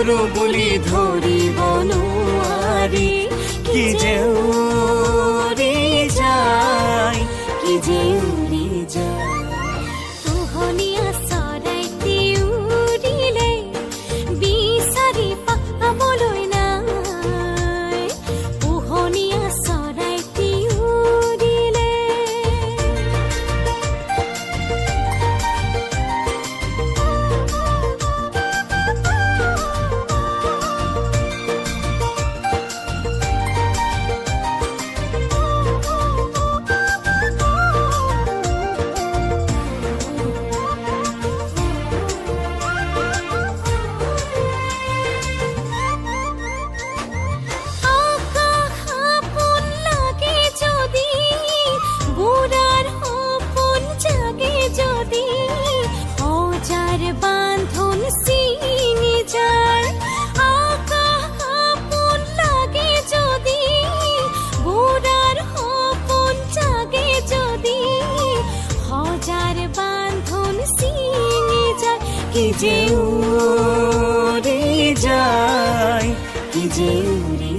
সৰু বুলি ধৰিব নোৱাৰি কি যে উৰি যায় কি যে উৰি যায় পোহনীয়া চৰাইটি উৰিলে বিচাৰি পাবলৈ নাই পোহনীয়া চৰাইটি উৰিলে বান্ধন চিঙি যায় আকাশ আপোন লাগে যদি বুঢ়াৰ সপোন জাগে যদি সজাৰ বান্ধন চিঙি যায় কি যে উৰি যায় কি যে উৰি